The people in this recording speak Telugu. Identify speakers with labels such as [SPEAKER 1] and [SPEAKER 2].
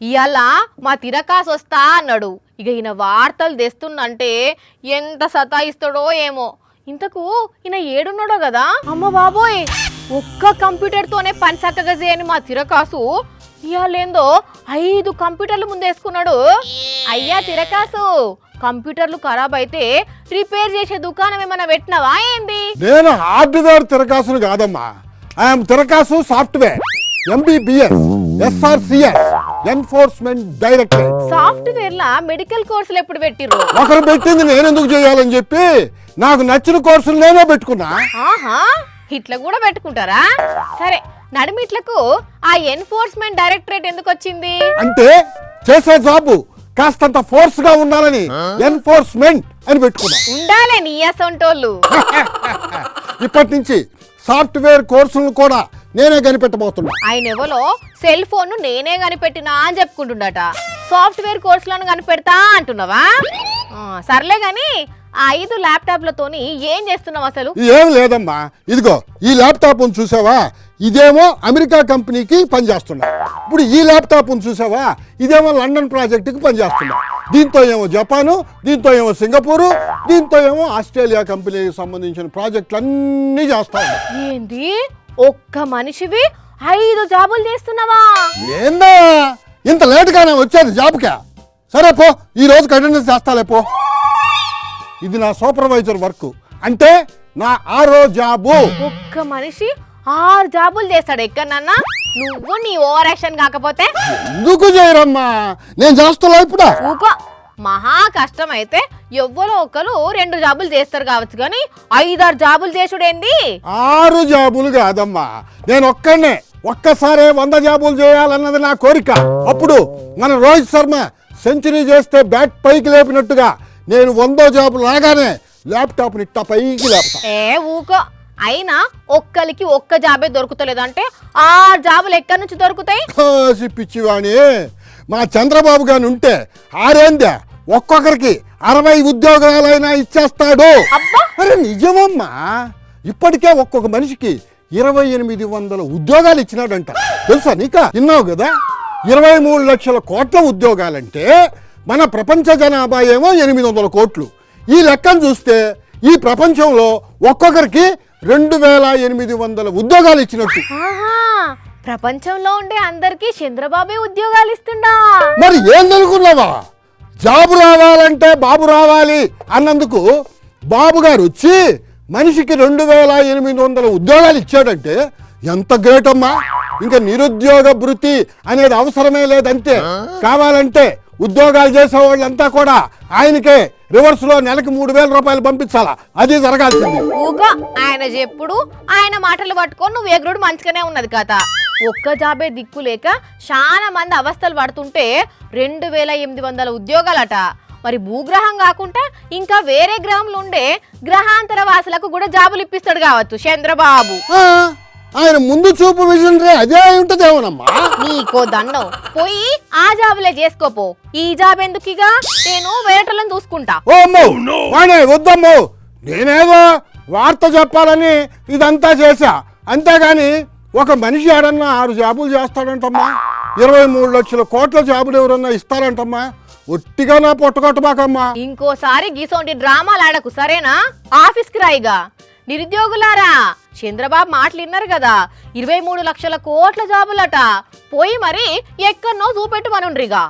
[SPEAKER 1] ఇయాల మా తిరకాసు వస్తా అన్నాడు. ఇక ఈయన వార్తలు తెస్తుందంటే ఎంత సతాయిస్తాడో ఏమో. ఇంతకు ఈయన ఏడున్నాడో కదా. అమ్మ బాబోయ్, ఒక్క కంప్యూటర్తోనే పని చక్కగా చేయని మా తిరకాసు ఇయాలేందో 5 కంప్యూటర్లు ముందేసుకున్నాడు. అయ్యా తిరకాసు, కంప్యూటర్లు ఖరాబ్ అయితే రిపేర్ చేసే దుకాణం ఏమైనా పెట్టినవా ఏంది?
[SPEAKER 2] నేను హార్డ్వేర్ తిరకాసును కాదమ్మా, ఐఎమ్ తిరకాసు software, MBBS, SRCS, enforcement directorate.
[SPEAKER 1] Software లా మెడికల్ కోర్సులు ఎప్పుడు పెట్టిర్రు?
[SPEAKER 2] ఒకరు పెట్టింది నేను ఎందుకు చేయాలని చెప్పి నాకు నచ్చిన కోర్సులు నేనే పెట్టుకున్నా.
[SPEAKER 1] ఆహా, ఇట్లా కూడా పెట్టుకుంటారా? సరే, నడిమిట్లకు ఆ ఎన్ఫోర్స్మెంట్ డైరెక్టరేట్ ఎందుకు వచ్చింది?
[SPEAKER 2] అంటే చేసే జాబు కాస్తంత ఫోర్స్ గా ఉండాలని ఎన్ఫోర్స్మెంట్ అని పెట్టుకున్నా.
[SPEAKER 1] ఉండాలే నీ అసొంటోళ్ళు.
[SPEAKER 2] ఇప్పటి నుంచి సాఫ్ట్వేర్ కోర్సులను కూడా నేనే కనిపెట్టబోతున్నా.
[SPEAKER 1] ఆయన ఎవలో సెల్ ఫోన్ నేనే కనిపెట్టినా అని చెప్పుకుంటుండట. సాఫ్ట్వేర్ కోర్సులను కనిపెడతా అంటున్నావా? సర్లే గాని ఆ 5 ల్యాప్టాప్లతోని ఏం చేస్తున్నావు అసలు?
[SPEAKER 2] ఏం లేదమ్మా, ఇదిగో ఈ ల్యాప్టాప్ చూసావా, ఇదేమో అమెరికా కంపెనీకి పనిచేస్తున్నా. ఇప్పుడు ఈ ల్యాప్టాప్ చూసావా, ఇదేమో లండన్ ప్రాజెక్టుకి పనిచేస్తున్నా. దీంతో ఏమో జపాను, దీంతో ఏమో సింగపూరు, దీంతో ఏమో ఆస్ట్రేలియా కంపెనీకి సంబంధించిన ప్రాజెక్టులు అన్నీ చేస్తా.
[SPEAKER 1] ఏంది, ఒక్క మనిషివి 5 జాబులు చేస్తున్నావా?
[SPEAKER 2] ఏందా ఇంత లేటుగానే వచ్చేది జాబ్కా? సరే పో, ఈ రోజుకి అటెండెన్స్ చేస్తాలే పో. ఇది నా సూపర్వైజర్ వర్క్, అంటే నా 6వ జాబు.
[SPEAKER 1] ఒక్క మనిషి 6 జాబులు చేస్తాడు ఎక్కడన్నా? నువ్వు నీ ఓవర్ యాక్షన్ కాకపోతే
[SPEAKER 2] ఎందుకు చేయరమ్మా, నేను చేస్తున్నా ఇప్పుడు.
[SPEAKER 1] ఊకో, మహా కష్టం అయితే ఎవ్వరో ఒకరు 2 జాబులు చేస్తారు కావచ్చు, కానీ 5-6 జాబులు చేసుడేంది?
[SPEAKER 2] 6 జాబులు కాదమ్మా, నేను ఒక్కసారే 100 జాబులు చేయాలన్నది నా కోరిక. అప్పుడు మన రోహిత్ శర్మ సెంచరీ చేస్తే బ్యాట్ పైకి లేపినట్టుగా నేను 100వ జాబు లాగానే ల్యాప్టాప్ ఇట్టా పైకి లేపుతా.
[SPEAKER 1] ఊకో, అయినా ఒక్కరికి ఒక్క జాబే దొరుకుతలేదంటే 6 జాబులు ఎక్కడి నుంచి దొరుకుతాయి?
[SPEAKER 2] పిచ్చివాణి, మా చంద్రబాబు గాని ఉంటే 6 ఒక్కొక్కరికి 60 ఉద్యోగాలైనా ఇచ్చేస్తాడు. అరే నిజమమ్మా, ఇప్పటికే ఒక్కొక్క మనిషికి 2800 ఉద్యోగాలు ఇచ్చినాడంట. తెలుసా నీకా? విన్నావు కదా. 23 లక్షల కోట్ల ఉద్యోగాలంటే మన ప్రపంచ జనాభా ఏమో 800 కోట్లు. ఈ లెక్కను చూస్తే ఈ ప్రపంచంలో ఒక్కొక్కరికి 2800 ఉద్యోగాలు ఇచ్చినట్టు.
[SPEAKER 1] ప్రపంచంలో ఉండే అందరికి చంద్రబాబే ఉద్యోగాలు ఇస్తుండా?
[SPEAKER 2] మరి ఏందనుకున్నావా, జాబు రావాలంటే బాబు రావాలి అన్నందుకు బాబు గారు వచ్చి మనిషికి 2800 ఉద్యోగాలు ఇచ్చాడంటే ఎంత గ్రేట్ అమ్మా. ఇంకా నిరుద్యోగ భృతి అనేది అవసరమే లేదంతే. కావాలంటే ఉద్యోగాలు చేసే వాళ్ళంతా కూడా ఆయనకే రివర్స్ లో నెలకి 3000 రూపాయలు పంపించాలా, అది జరగాల్సింది.
[SPEAKER 1] ఊగా ఆయన చెప్పుడు, ఆయన మాటలు పట్టుకొని నువ్వు ఎగురుడు మంచిగానే ఉన్నది కదా. ఒక్క జాబే దిక్కు లేక చాలా మంది అవస్థలు పడుతుంటే 2800 ఉద్యోగాలట. మరి భూగ్రహం కాకుండా ఇంకా వేరే గ్రహంలో ఉండే గ్రహాంతర వాసులకు కూడా జాబులు ఇప్పిస్తాడు కావచ్చు చంద్రబాబు.
[SPEAKER 2] ఆయన ముందు చూపు విజనరీ అదే ఉంటదేమోనమ్మా.
[SPEAKER 1] నీకో దండం, పోయి ఆ జాబులే చేసుకోపో. ఈ జాబ్ ఎందుకుగా, నేను వేరేటోళ్ళని చూసుకుంటా.
[SPEAKER 2] వద్దమ్మో, నేనేదో వార్త చెప్పాలని ఇదంతా చేశా, అంతేగాని ఒక మనిషి ఏడన్నా 6 జాబులు చేస్తాడంటమ్మా. 23 లక్షల కోట్ల జాబులు ఎవరన్నా ఇస్తారంటమ్మా. ఒట్టిగా నా పొట్టగొట్టబాకమ్మా.
[SPEAKER 1] ఇంకోసారి గీసోంటి డ్రామాలు ఆడకు, సరేనా? ఆఫీస్కి రాయిగా. నిరుద్యోగులారా, చంద్రబాబు మాటలు విన్నారు కదా, 23 లక్షల కోట్ల జాబులట. పోయి మరి ఎక్కడనో చూపెట్టు మనుండ్రిగా.